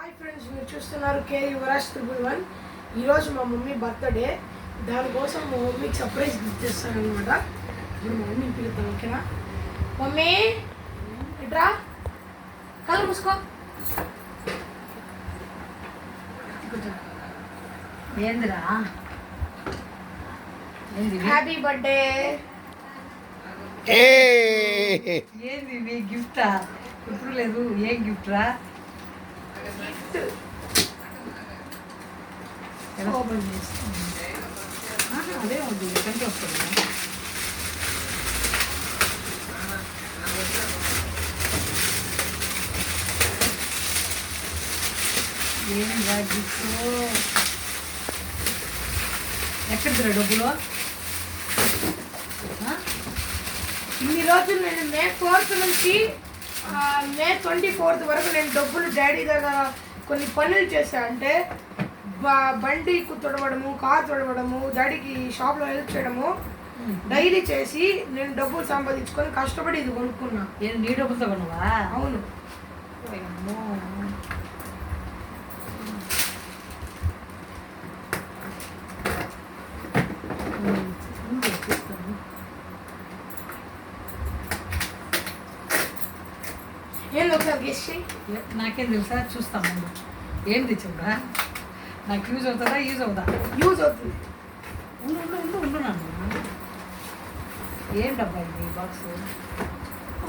Hi friends, మీరు చూస్తున్నారు కే యువరాజ్ 111. ఈరోజు మా మమ్మీ బర్త్డే. దానికోసం మా మమ్మీకి సర్ప్రైజ్ గిఫ్ట్ చేస్తానమాట. ఇప్పుడు మా మమ్మీని పిలుద్దాం, ఓకేనా? మమ్మీ ఇట్రా, కళ్ళు మూసుకో. ఏందిరా? Happy birthday. ఏంది మీ గిఫ్టా? ఇప్పుడు లేదు. ఏం గిఫ్ట్ రా? గిఫ్ట్ ఓపెన్ చేస్తాను. అదే ఉంది, ఎక్కడికి వస్తుంది? ఏంద్రా గిఫ్ట్? ఎక్కడిదిరా డబ్బులు? ఇన్ని రోజులు నేను మే 4th నుంచి మే 24th వరకు నేను డబ్బులు డాడీ దగ్గర కొన్ని పనులు చేశా. అంటే బండి తుడవడము, కార్ తుడవడము, డాడీకి షాప్లో హెల్ప్ చేయడము డైలీ చేసి నేను డబ్బులు సంపాదించుకొని కష్టపడి ఇది కొనుక్కున్నా. ఏం నీ డబ్బులతో కొన్నావా? అవును. ఏంది ఒకసారి గెస్ట్ చేయి. నాకేం తెలుసా? చూస్తాము. ఏం తెచ్చావురా? నాకు యూజ్ అవుతుందా? యూజ్ అవుతా? యూజ్ అవుతుంది. ఉండు నన్ను. ఏం డబ్బా ఇది? బాక్స్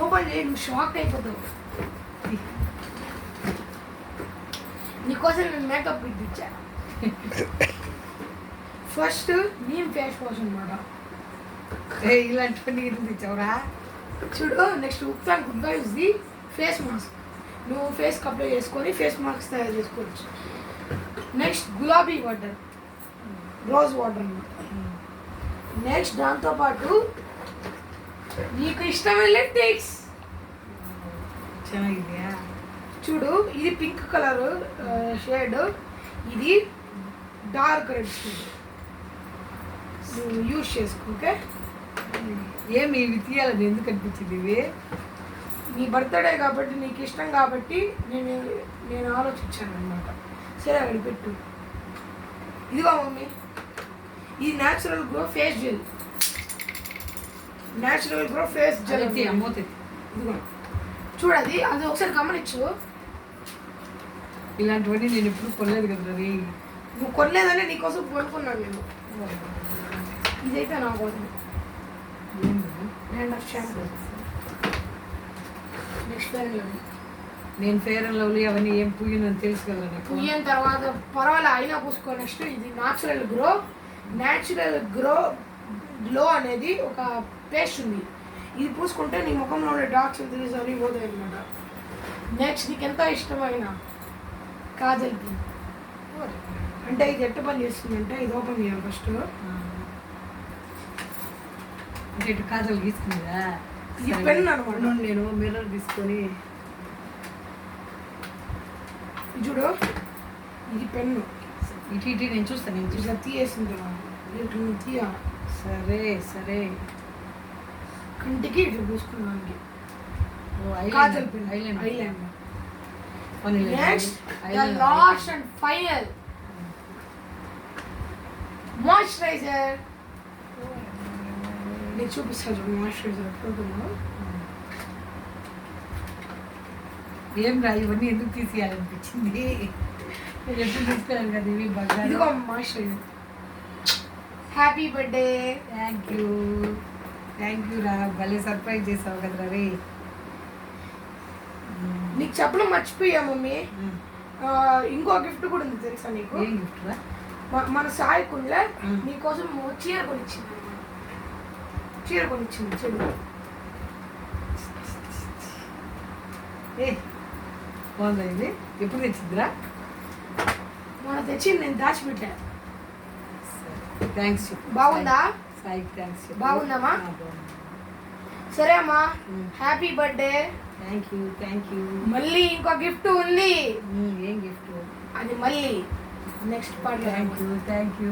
ఓపెన్ చేయి, నువ్వు షాక్ అయిపోతావు. నీకోసం నేను మేకప్ కిట్ ఇచ్చా. ఫస్ట్ నీమ్ ఫేస్ వాష్ అనమాట. ఇలాంటివన్నీ ఎందుకు తెచ్చావురా? చూడు, నెక్స్ట్ ఉప్తాన్ గుడ్గా యూజ్ ది ఫేస్ మాస్క్. నువ్వు ఫేస్కి అప్లై చేసుకొని ఫేస్ మాస్క్ తయారు చేసుకోవచ్చు. నెక్స్ట్ గులాబీ వాటర్, రోజ్ వాటర్ అనమాట. నెక్స్ట్ దాంతోపాటు నీకు ఇష్టమైన లిప్స్టిక్స్. ಚೆನ್ನಾಗಿದೆಯಾ? చూడు, ఇది పింక్ కలర్ షేడ్, ఇది డార్క్ రెడ్ షేడ్. నువ్వు యూజ్ చేసుకో, ఓకే? ఏమి ఇవి తీయాలని ఎందుకు అనిపించింది? ఇవి నీ బర్త్డే కాబట్టి, నీకు ఇష్టం కాబట్టి నేను ఆలోచించాను అనమాట. సరే, అక్కడ పెట్టు. ఇదిగో మమ్మీ, ఇది natural glow face gel. Natural glow face gel. ఇదిగో చూడు, అది ఒకసారి గమనించు. ఇలాంటివన్నీ నేను ఎప్పుడు కొనలేదు కదా. నువ్వు కొనలేదని నీకోసం కొనుక్కున్నాను నేను. ఇదైతే నా కోసం షాంపూ. నెక్స్ట్ నేను ఫేర్ అండ్ లవ్లీ అవన్నీ ఏం పూయనని తెలుసు కదా నాకు. పూయిన తర్వాత పర్వాలే, అయినా పూసుకో. నెక్స్ట్ ఇది న్యాచురల్ గ్లో అనేది ఒక పేస్ట్ ఉంది. ఇది పూసుకుంటే నీ ముఖంలో ఉండే డార్క్ సర్కిల్స్ అవి పోతాయి అనమాట. నెక్స్ట్ నీకు ఎంతో ఇష్టమైన కాజల్ పిన్. అంటే ఇది ఎట్ట పని చేస్తుందంటే, ఇది ఓపెన్ చేయాలి ఫస్ట్. అంటే ఇటు కాజల్ గీసుకుందా? ఇది పెన్ అనమాట. నేను మిర్రర్ తీసుకొని చూడు, ఇది పెన్ను. ఇటు నేను చూస్తాను. ఇట్లా తీయేసింది ఇట్లా తీయాలి. సరే కంటికి ఇట్లా పూసుకున్నానికి kajal pen, eyeliner. Next last and final moisturiser. నేను చూపిస్తాను చూడు మాయిశ్చరైజర్ ఎట్లుంటుందో. ఏం రా ఇవన్నీ ఎందుకు తీసేయాలనిపించింది? నేను ఎప్పుడు తీసుకెళ్ళాను కదా ఇవి బాగా. ఇదిగో moisturiser. Happy birthday. Thank you రా, భలే సర్ప్రైజ్ చేసావు కదరా రే. నీకు చెప్పడం మర్చిపోయా మమ్మీ, ఇంకో గిఫ్ట్ కూడా ఉంది తెలుసా నీకు? ఏం గిఫ్ట్ రా? మన సాయి కుండ్లే నీకోసం చీర కొనిచ్చింది చెడు. బాగుందా ఇది? ఎప్పుడు తెచ్చిందిరా? మన తెచ్చింది, నేను దాచిపెట్టా. థ్యాంక్స్. బాగుందా? సాయికి థ్యాంక్స్. బాగుందమ్మా? సరే అమ్మా, హ్యాపీ బర్త్డే. Thank you. మళ్ళీ ఇంకో గిఫ్ట్ ఉంది. ఏం గిఫ్ట్? అది మళ్ళీ నెక్స్ట్ పార్ట్. Thank you.